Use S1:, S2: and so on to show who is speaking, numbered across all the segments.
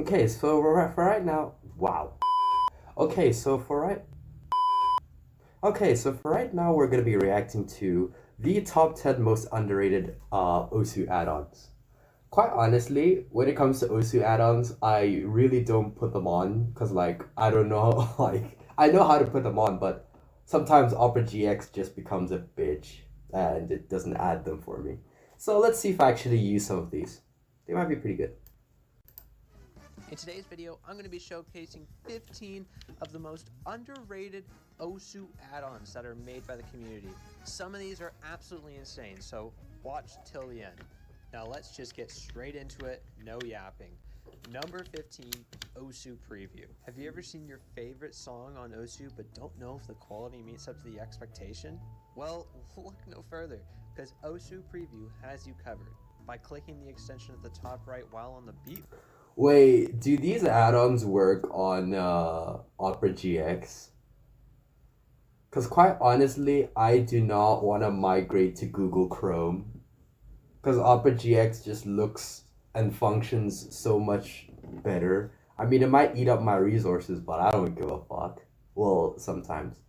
S1: Okay, so for right now, wow. Okay, so for right, now, we're gonna be reacting to the top 10 most underrated Osu add-ons. Quite honestly, when it comes to Osu add-ons, I really don't put them on because like I don't know like I know how to put them on, but sometimes Opera GX just becomes a bitch and it doesn't add them for me. So let's see if I actually use some of these. They might be pretty good.
S2: In today's video, I'm going to be showcasing 15 of the most underrated Osu add-ons that are made by the community. Some of these are absolutely insane, so watch till the end. Now let's just get straight into it, no yapping. Number 15, Osu Preview. Have you ever seen your favorite song on Osu but don't know if the quality meets up to the expectation? Well, look no further, because Osu Preview has you covered. By clicking the extension at the top right while on the beat.
S1: Wait, do these add-ons work on Opera GX? Because quite honestly, I do not want to migrate to Google Chrome. Because Opera GX just looks and functions so much better. I mean, it might eat up my resources, but I don't give a fuck. Well, sometimes.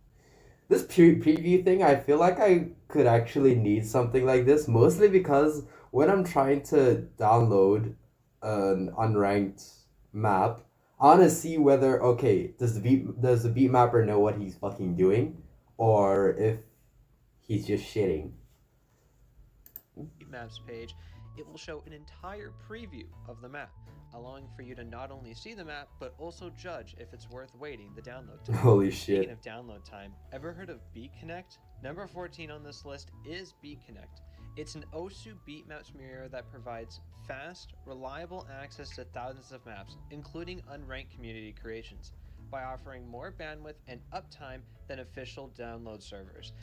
S1: This preview thing, I feel like I could actually need something like this, mostly because when I'm trying to download an unranked map, I want to see whether does the beat mapper know what he's fucking doing, or if he's just shitting.
S2: Maps page, it will show an entire preview of the map, allowing for you to not only see the map but also judge if it's worth waiting the download time.
S1: Holy shit!
S2: Speaking of download time, ever heard of BeatConnect? Number 14 on this list is BeatConnect. It's an Osu beatmaps mirror that provides fast, reliable access to thousands of maps, including unranked community creations, by offering more bandwidth and uptime than official download servers.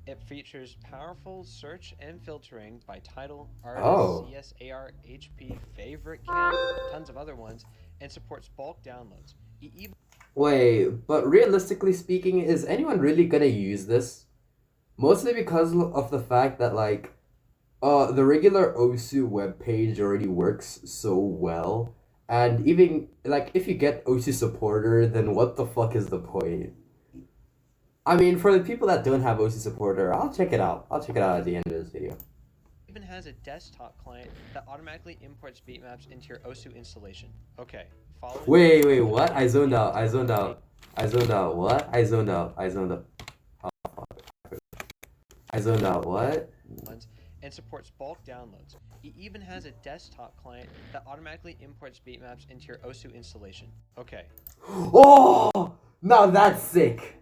S2: It features powerful search and filtering by title, artist, CSAR, HP, favorite count, tons of other ones, and supports bulk downloads.
S1: Wait, but realistically speaking, is anyone really gonna use this? Mostly because of the fact that like the regular Osu webpage already works so well, and even like if you get Osu supporter, then what the fuck is the point? I mean, for the people that don't have Osu supporter, I'll check it out. I'll check it out at the end of this video.
S2: It even has a desktop client that automatically imports beatmaps into your Osu installation. Okay, follow.
S1: Wait, what? I zoned out. What? I zoned out. Oh, fuck. I zoned out. What?
S2: And supports bulk downloads. It even has a desktop client that automatically imports beatmaps into your Osu installation. Okay.
S1: Oh, now that's sick.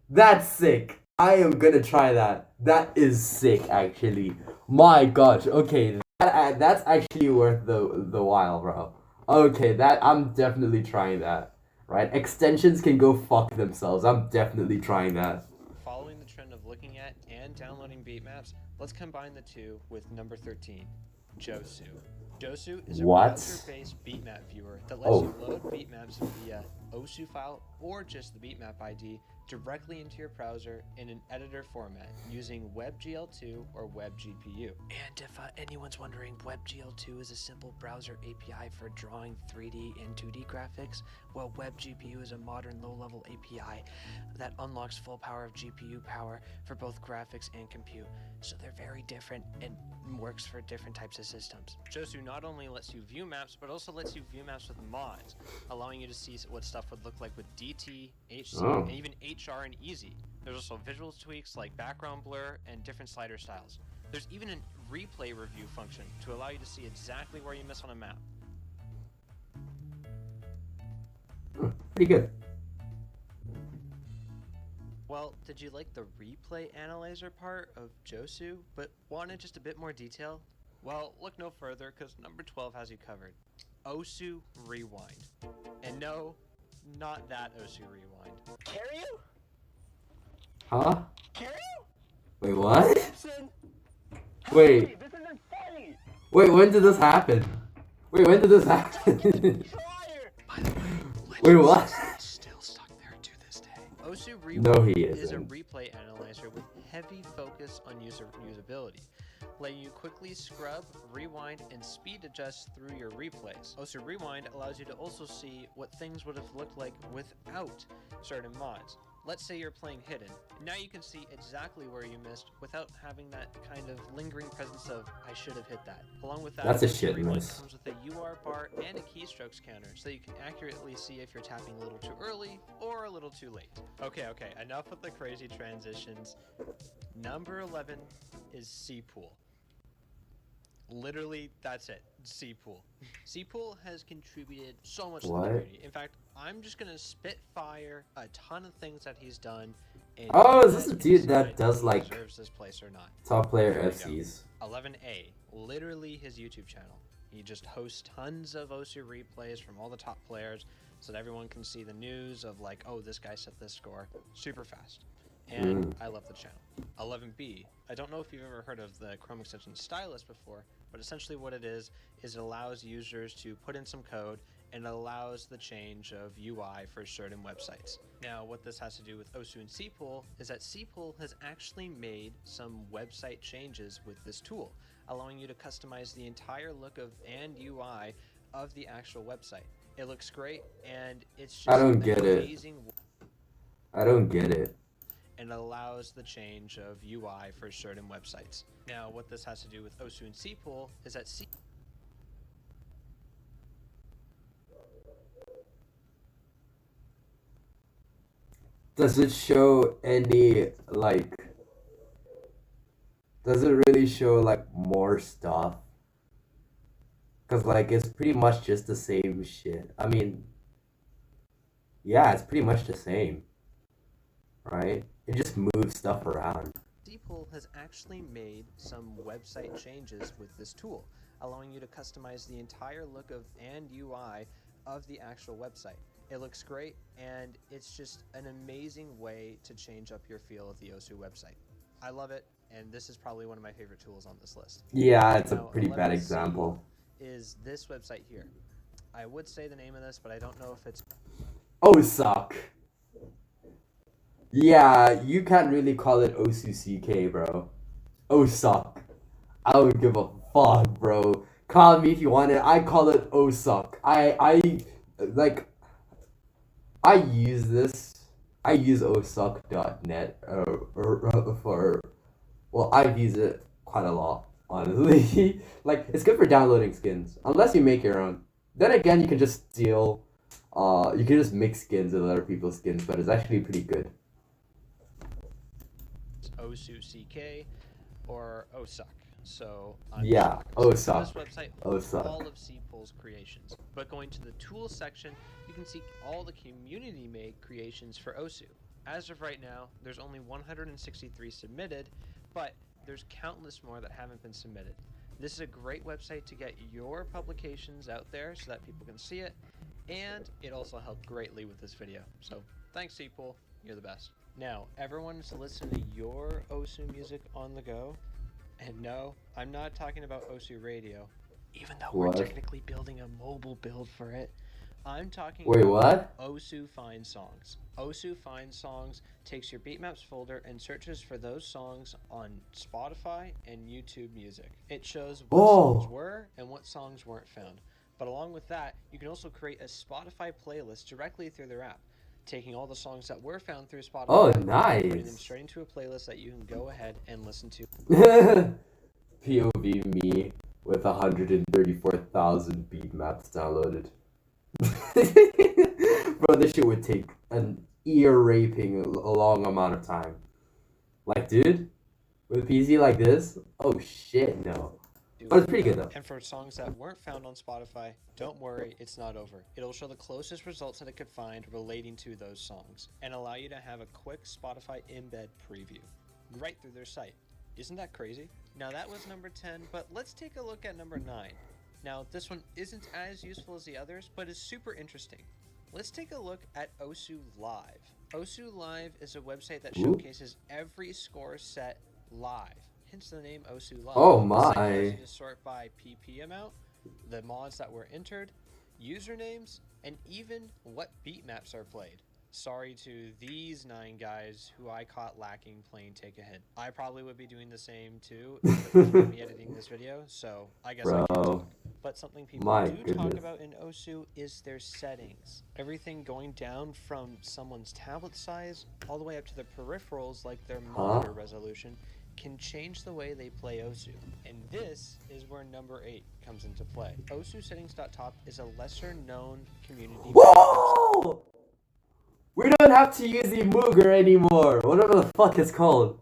S1: That's sick. I am gonna try that. That is sick, actually. My gosh. Okay, that's actually worth the while, bro. Okay, I'm definitely trying that. Right? Extensions can go fuck themselves. I'm definitely trying that.
S2: Following the trend of looking at and downloading beatmaps, let's combine the two with number 13, Josu. Josu is a browser-based beatmap viewer that lets you load beatmaps via Osu file or just the beatmap ID directly into your browser in an editor format using WebGL2 or WebGPU. And if anyone's wondering, WebGL2 is a simple browser API for drawing 3D and 2D graphics, well, WebGPU is a modern low-level API that unlocks full power of GPU power for both graphics and compute. So they're very different and works for different types of systems. Josu not only lets you view maps, but also lets you view maps with mods, allowing you to see what stuff would look like with DT, HC, and even HR and Easy. There's also visual tweaks like background blur and different slider styles. There's even a replay review function to allow you to see exactly where you miss on a map.
S1: Pretty good.
S2: Well, did you like the replay analyzer part of Josu, but wanted just a bit more detail? Well, look no further, because number 12 has you covered. Osu Rewind. And no, not that Osu Rewind.
S3: Carry you?
S1: Huh?
S3: Carry you?
S1: Wait, what?
S3: Listen.
S1: Wait.
S3: Hey, this isn't funny.
S1: Wait, when did this happen? Wait, when did this happen?
S2: By the way,
S1: wait, what?
S2: Is still stuck there to this day. Osu Rewind
S1: No, he
S2: is a
S1: isn't.
S2: replay analyzer with heavy focus on usability. letting you quickly scrub, rewind, and speed adjust through your replays. OSU Rewind allows you to also see what things would have looked like without certain mods. Let's say you're playing Hidden. Now you can see exactly where you missed without having that kind of lingering presence of, I should have hit that. Along with that,
S1: That's a
S2: OSU
S1: shit
S2: Rewind
S1: miss.
S2: comes with a UR bar and a keystrokes counter, so you can accurately see if you're tapping a little too early or a little too late. Okay, enough with the crazy transitions. Number 11 is C-Pool. Literally, that's it. C-Pool. C-Pool has contributed so much to the community. In fact, I'm just gonna spitfire a ton of things that he's done. And
S1: Oh, is this a dude that does
S2: he
S1: like
S2: deserves this place or not?
S1: top player
S2: Here we
S1: FCs?
S2: go. 11A, literally his YouTube channel. He just hosts tons of OSU replays from all the top players, so that everyone can see the news of like, oh, this guy set this score super fast. And I love the channel. 11B, I don't know if you've ever heard of the Chrome extension Stylus before, but essentially what it is it allows users to put in some code and allows the change of UI for certain websites. Now, what this has to do with OSU and C-Pool is that C-Pool has actually made some website changes with this tool, allowing you to customize the entire look of and UI of the actual website. It looks great, and it's just
S1: I don't get it.
S2: amazing.
S1: I don't get it.
S2: And allows the change of UI for certain websites. Now, what this has to do with OSU and C-Pool is that
S1: Does it show any, like, does it really show, like, more stuff? Because, like, it's pretty much just the same shit. I mean, yeah, it's pretty much the same, right? It just moves stuff around.
S2: C-Pool has actually made some website changes with this tool, allowing you to customize the entire look of and UI of the actual website. It looks great, and it's just an amazing way to change up your feel of the OSU website. I love it, and this is probably one of my favorite tools on this list.
S1: Yeah, it's a
S2: Now,
S1: pretty bad
S2: 11C
S1: example.
S2: is this website here. I would say the name of this, but I don't know if it's...
S1: Oh, suck. Yeah, you can't really call it OSUCK, bro. Oh, suck. I don't give a fuck, bro. Call me if you want it. I call it oh, suck. Like, I use this. I use osuck.net well, I've used it quite a lot, honestly. Like, it's good for downloading skins, unless you make your own. Then again, you can just steal, you can just mix skins with other people's skins, but it's actually pretty good.
S2: OSUCK or OSUC. So
S1: Yeah,
S2: this
S1: OSUC.
S2: website
S1: OSUC.
S2: holds all of C-Pool's creations. But going to the tools section, you can see all the community-made creations for OSU. As of right now, there's only 163 submitted, but there's countless more that haven't been submitted. This is a great website to get your publications out there so that people can see it, and it also helped greatly with this video. So thanks, C-Pool. You're the best. Now, everyone is listening to your OSU music on the go. And no, I'm not talking about OSU Radio, even though
S1: What?
S2: we're technically building a mobile build for it. I'm talking
S1: Wait,
S2: about
S1: what?
S2: OSU Find Songs. OSU Find Songs takes your beatmaps folder and searches for those songs on Spotify and YouTube Music. It shows what songs were and what songs weren't found. But along with that, you can also create a Spotify playlist directly through their app, taking all the songs that were found through Spotify,
S1: Oh,
S2: putting them
S1: nice.
S2: straight into a playlist that you can go ahead and listen to.
S1: POV me with 134,000 beat maps downloaded. Bro, this shit would take an ear-raping long amount of time. Like, dude, with a PC like this? Oh, shit, no. But it's pretty good, though.
S2: And for songs that weren't found on Spotify, don't worry, it's not over. It'll show the closest results that it could find relating to those songs, and allow you to have a quick Spotify embed preview right through their site. Isn't that crazy? Now that was number 10, but let's take a look at number 9. Now this one isn't as useful as the others, but is super interesting. Let's take a look at OSU Live. OSU Live is a website that showcases every score set live. Hence the name OSU Live.
S1: Oh
S2: The site allows
S1: my.
S2: you to sort by PP amount, the mods that were entered, usernames, and even what beat maps are played. Sorry to these 9 guys who I caught lacking playing Take a Hit. I probably would be doing the same too if it wasn't me editing this video, so I guess I can't
S1: Bro.
S2: talk. But something people
S1: My
S2: do talk
S1: goodness.
S2: about in OSU is their settings. Everything going down from someone's tablet size all the way up to their peripherals, like their monitor resolution, can change the way they play OSU. And this is where number 8 comes into play. OSUsettings.top is a lesser known community.
S1: Whoa! We don't have to use the Mooger anymore. Whatever the fuck it's called.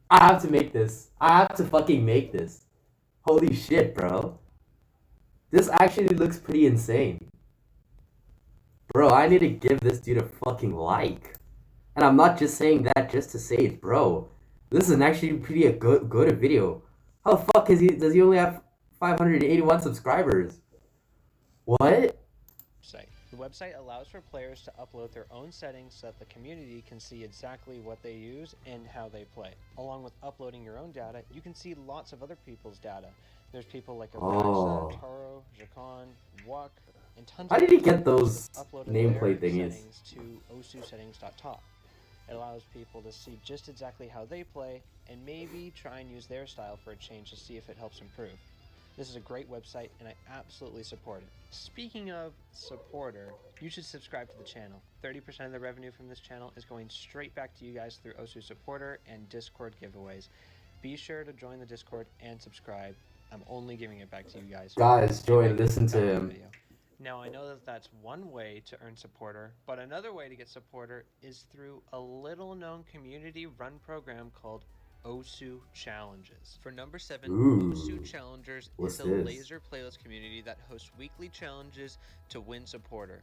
S1: I have to make this. I have to fucking make this. Holy shit, bro. This actually looks pretty insane. Bro, I need to give this dude a fucking like. And I'm not just saying that just to say it, bro. This is actually pretty a good video. How the fuck does he only have 581 subscribers? What?
S2: The website allows for players to upload their own settings so that the community can see exactly what they use and how they play. Along with uploading your own data, you can see lots of other people's data. There's people like Addons, Taro, Jakan, Wok, and tons
S1: How
S2: of
S1: did he get those
S2: uploaded
S1: nameplate
S2: their
S1: thingies?
S2: settings to OSUsettings.top. It allows people to see just exactly how they play and maybe try and use their style for a change to see if it helps improve. This is a great website and I absolutely support it. Speaking of supporter, you should subscribe to the channel. 30% of the revenue from this channel is going straight back to you guys through OSU supporter and Discord giveaways. Be sure to join the Discord and subscribe. I'm only giving it back to you guys.
S1: Guys, join, listen to him.
S2: Now, I know that that's one way to earn supporter, but another way to get supporter is through a little-known community-run program called OSU Challenges. For number 7, OSU Challengers is a laser playlist community that hosts weekly challenges to win supporter.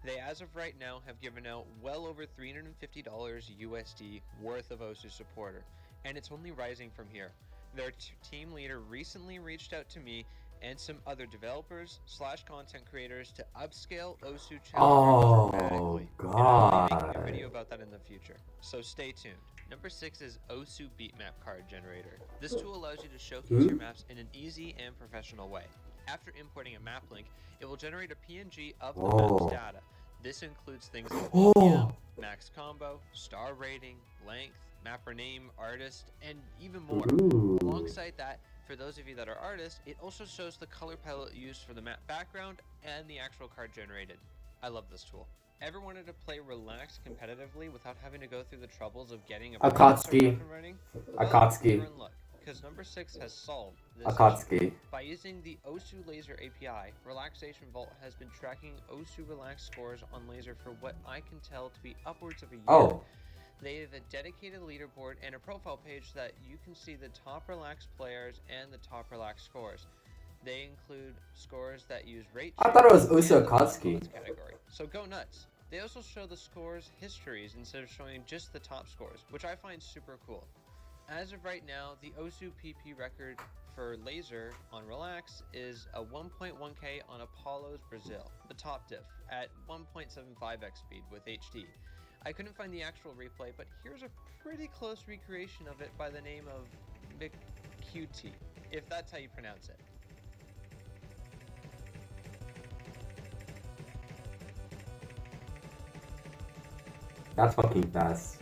S2: They, as of right now, have given out well over $350 USD worth of OSU supporter, and it's only rising from here. Their team leader recently reached out to me and some other developers / content creators to upscale OSU Challengers dramatically.
S1: God.
S2: And I'll be making a video about that in the future, so stay tuned. Number 6 is OSU Beatmap Card Generator. This tool allows you to showcase your maps in an easy and professional way. After importing a map link, it will generate a PNG of the map's data. This includes things like BPM, max combo, star rating, length, mapper name, artist, and even more. Alongside that, for those of you that are artists, it also shows the color palette used for the map background and the actual card generated. I love this tool. Ever wanted to play relaxed competitively without having to go through the troubles of getting a
S1: Akatsuki.
S2: Akatsuki. Because number 6 has solved this issue. By using the OSU Laser API, Relaxation Vault has been tracking OSU Relax scores on Laser for what I can tell to be upwards of a year. They have a dedicated leaderboard and a profile page that you can see the top relaxed players and the top relaxed scores. They include scores that use rate.
S1: I thought it was OSU Akatsuki.
S2: Category. So go nuts. They also show the scores histories instead of showing just the top scores, which I find super cool. As of right now, the OSU PP record for Laser on Relax is a 1.1K on Apollo's Brazil, the top diff, at 1.75x speed with HD. I couldn't find the actual replay, but here's a pretty close recreation of it by the name of McQT, if that's how you pronounce it.
S1: That's fucking fast.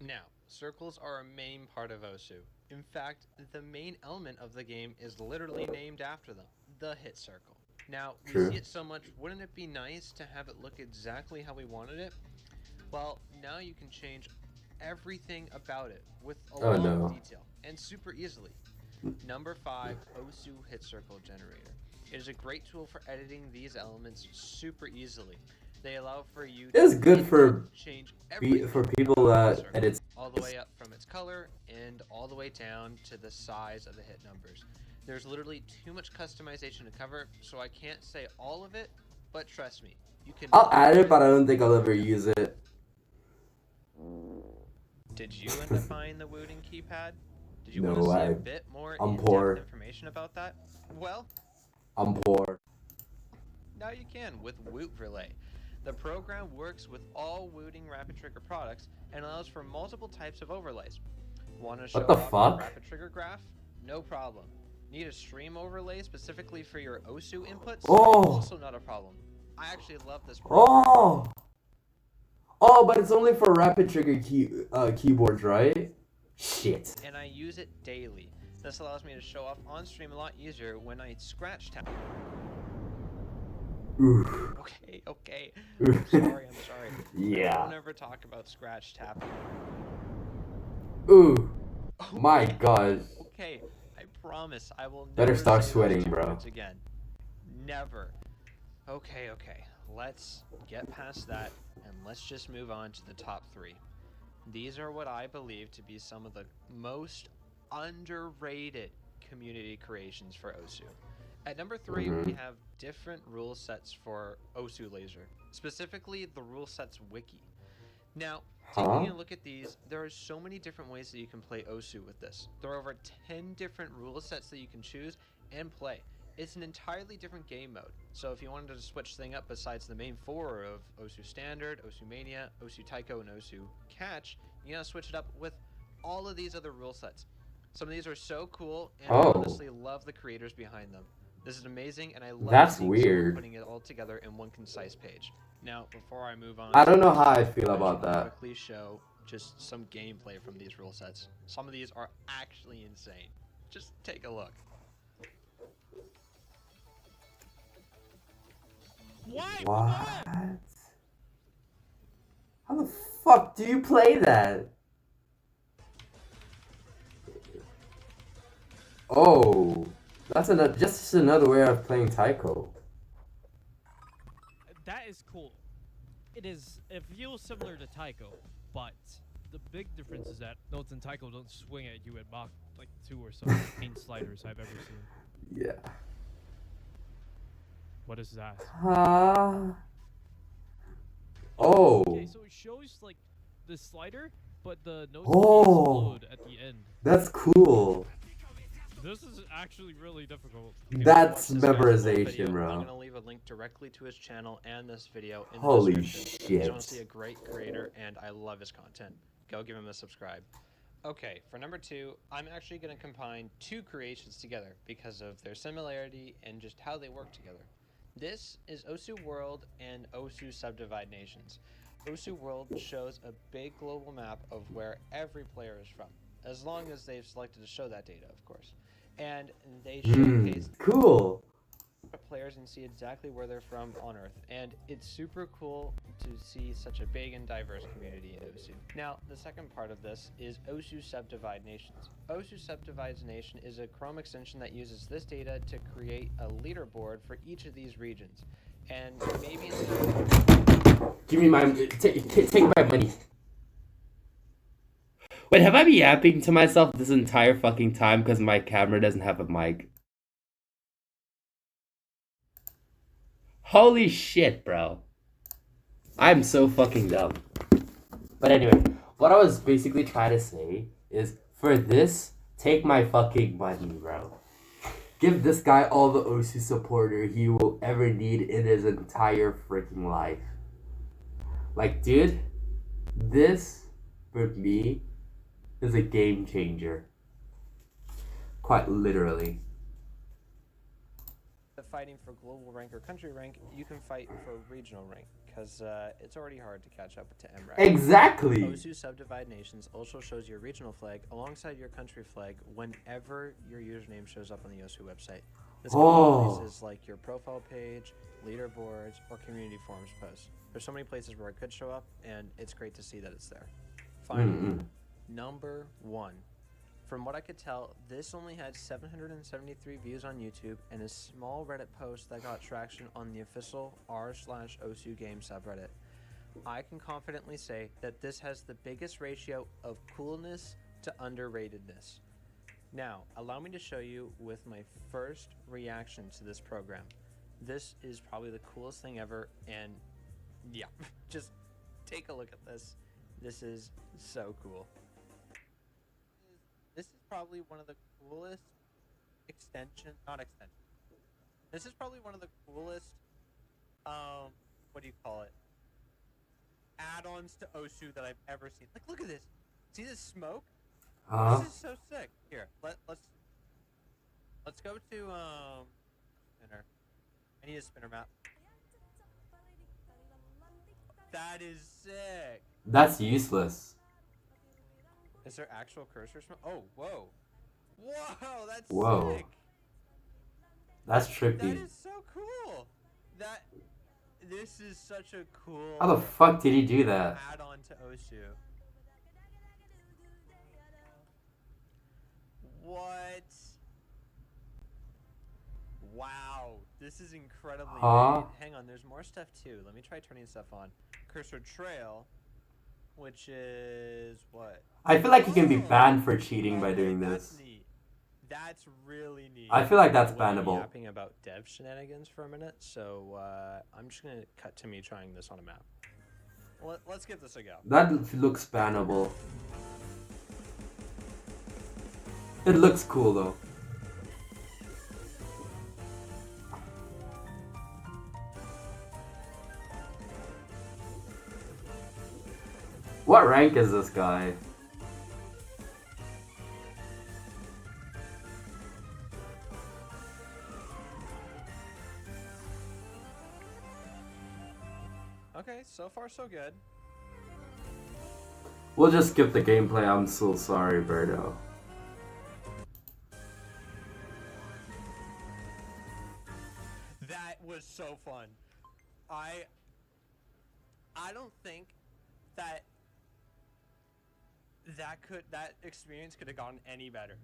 S2: Now, circles are a main part of OSU. In fact, the main element of the game is literally named after them, the hit circle. Now, we see it so much, wouldn't it be nice to have it look exactly how we wanted it? Well, now you can change everything about it with a lot of detail and super easily. Number 5, OSU Hit Circle Generator. It is a great tool for editing these elements super easily. They allow for you to change everything
S1: for people that edit
S2: all the way up from its color and all the way down to the size of the hit numbers. There's literally too much customization to cover, so I can't say all of it, but trust me, you can.
S1: I'll add it, but I don't think I'll ever use it.
S2: Did you end up buying the Wooting keypad? Did you
S1: No,
S2: want to see a bit more in-depth information about that? Well,
S1: I'm poor.
S2: Now you can with Woot Relay. The program works with all Wooting Rapid Trigger products and allows for multiple types of overlays. Want to show
S1: What the
S2: off your
S1: fuck?
S2: rapid trigger graph? No problem. Need a stream overlay specifically for your OSU inputs?
S1: Oh!
S2: Also not a problem. I actually love this program.
S1: Oh! Oh, but it's only for rapid trigger keyboards, right? Shit.
S2: And I use it daily. This allows me to show off on stream a lot easier when I scratch tap.
S1: Oof.
S2: Okay. I'm sorry.
S1: Yeah.
S2: Don't ever talk about scratch tapping.
S1: Ooh. My god.
S2: Okay, I promise I will never
S1: Better start
S2: say those
S1: sweating,
S2: two
S1: bro.
S2: words again. Never. Okay. Let's get past that and let's just move on to the top 3. These are what I believe to be some of the most underrated community creations for OSU. At number 3, we have different rule sets for OSU Laser, specifically the rule sets wiki. Now, taking a look at these, there are so many different ways that you can play OSU with this. There are over 10 different rule sets that you can choose and play. It's an entirely different game mode. So if you wanted to switch things up besides the main 4 of OSU Standard, OSU Mania, OSU Taiko, and OSU Catch, you gotta switch it up with all of these other rule sets. Some of these are so cool, and I honestly love the creators behind them. This is amazing, and I love seeing someone putting it all together in one concise page. Now, before I move on,
S1: I don't know how I feel about
S2: I
S1: that.
S2: quickly show just some gameplay from these rule sets. Some of these are actually insane. Just take a look.
S1: What? How the fuck do you play that? Oh, that's just another way of playing Taiko.
S4: That is cool. It feels similar to Taiko, but the big difference is that notes in Taiko don't swing at you at Mach like 2 or so paint sliders I've ever seen.
S1: Yeah.
S4: What is that?
S1: Oh.
S4: Okay, so it shows like the slider, but the notes explode at the end.
S1: That's cool.
S2: This is actually really difficult.
S1: That's memorization, bro.
S2: I'm gonna leave a link directly to his channel and this video in the
S1: Holy
S2: description.
S1: shit.
S2: He's honestly a great creator, and I love his content. Go give him a subscribe. Okay, for number 2, I'm actually gonna combine 2 creations together because of their similarity and just how they work together. This is OSU World and OSU Subdivide Nations. OSU World shows a big global map of where every player is from, as long as they've selected to show that data, of course. And they showcase
S1: cool.
S2: players and see exactly where they're from on Earth. And it's super cool to see such a big and diverse community in OSU. Now, the second part of this is OSU Subdivide Nations. OSU Subdivides Nation is a Chrome extension that uses this data to create a leaderboard for each of these regions. And maybe
S1: give me my take my money. Wait, have I been yapping to myself this entire fucking time because my camera doesn't have a mic? Holy shit, bro. I'm so fucking dumb. But anyway, what I was basically trying to say is, for this, take my fucking money, bro. Give this guy all the OSU supporter he will ever need in his entire freaking life. Like, dude, this, for me, is a game changer. Quite literally.
S2: fighting for global rank or country rank, you can fight for regional rank, because it's already hard to catch up to MRAC.
S1: Exactly!
S2: OSU Subdivide Nations also shows your regional flag alongside your country flag whenever your username shows up on the OSU website. This can be places like your profile page, leaderboards, or community forums posts. There's so many places where it could show up, and it's great to see that it's there. Finally, number 1. From what I could tell, this only had 773 views on YouTube and a small Reddit post that got traction on the official r/OSU game subreddit. I can confidently say that this has the biggest ratio of coolness to underratedness. Now, allow me to show you with my first reaction to this program. This is probably the coolest thing ever, and yeah, just take a look at this. This is so cool. This is probably one of the coolest This is probably one of the coolest, what do you call it? Add-ons to OSU that I've ever seen. Like, look at this. See this smoke?
S1: Huh?
S2: This is so sick. Here, let's go to spinner. I need a spinner map. That is sick.
S1: That's useless.
S2: Is there actual cursor smoke? Oh, whoa. Whoa, that's
S1: Whoa.
S2: sick.
S1: That's
S2: That
S1: trippy.
S2: is so cool. This is such a cool
S1: How the fuck did he do that?
S2: add-on to Osu. What? Wow, this is incredibly
S1: Huh?
S2: made. Hang on, there's more stuff too. Let me try turning stuff on. Cursor trail, which is what?
S1: I feel like you can be
S2: Oh!
S1: banned for cheating by
S2: Okay,
S1: doing
S2: that's
S1: this.
S2: neat. That's really neat.
S1: I feel like that's
S2: We're
S1: bannable.
S2: yapping about dev shenanigans for a minute, so I'm just gonna cut to me trying this on a map. Let's give this a go.
S1: That looks bannable. It looks cool though. What rank is this guy?
S2: Okay, so far so good.
S1: We'll just skip the gameplay. I'm so sorry, Birdo.
S2: That was so fun. I don't think that that experience could have gone any better.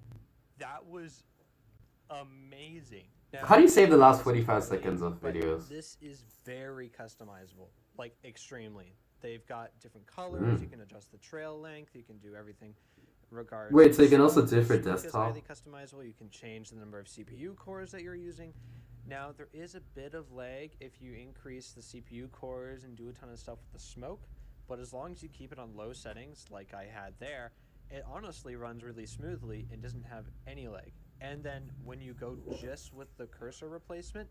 S2: That was amazing. Now,
S1: How do you save the last 45 seconds of
S2: but
S1: videos?
S2: This is very customizable, like extremely. They've got different colors. You can adjust the trail length. You can do everything. Regardless.
S1: Wait, so you can also do it for
S2: Smoke is
S1: desktop?
S2: highly customizable. You can change the number of CPU cores that you're using. Now there is a bit of lag if you increase the CPU cores and do a ton of stuff with the smoke, but as long as you keep it on low settings like I had there, it honestly runs really smoothly and doesn't have any lag. And then when you go just with the cursor replacement,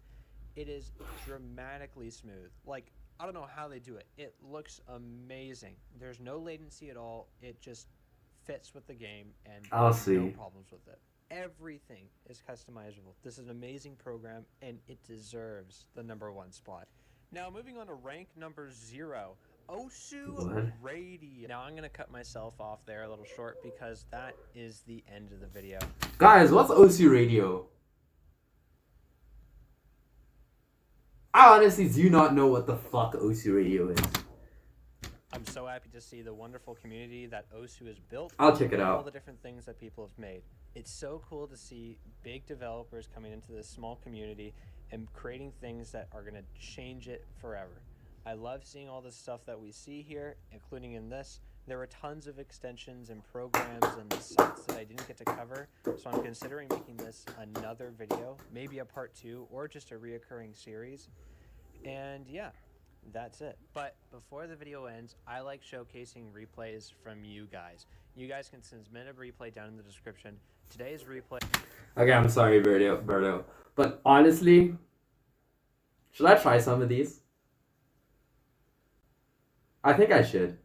S2: it is dramatically smooth. Like, I don't know how they do it. It looks amazing. There's no latency at all. It just fits with the game and
S1: I'll see.
S2: no problems with it. Everything is customizable. This is an amazing program and it deserves the #1 spot. Now moving on to rank number 0, Osu
S1: What?
S2: Radio. Now I'm gonna cut myself off there a little short because that is the end of the video.
S1: Guys, what's OC Radio? I honestly do not know what the fuck OC Radio is.
S2: I'm so happy to see the wonderful community that Osu has built.
S1: I'll check it
S2: and all
S1: out.
S2: the different things that people have made. It's so cool to see big developers coming into this small community and creating things that are going to change it forever. I love seeing all the stuff that we see here, including in this. There are tons of extensions and programs and sites that I didn't get to cover, so I'm considering making this another video, maybe a part 2 or just a reoccurring series. And yeah, that's it. But before the video ends, I like showcasing replays from you guys. You guys can submit a replay down in the description. Today's replay.
S1: Okay, I'm sorry, Birdo. But honestly, should I try some of these? I think I should.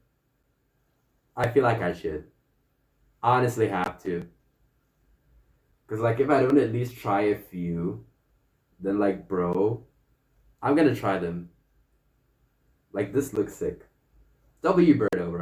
S1: I feel like I should. I honestly have to. Because, like, if I don't at least try a few, then, like, bro, I'm gonna try them. Like, this looks sick. W Birdo,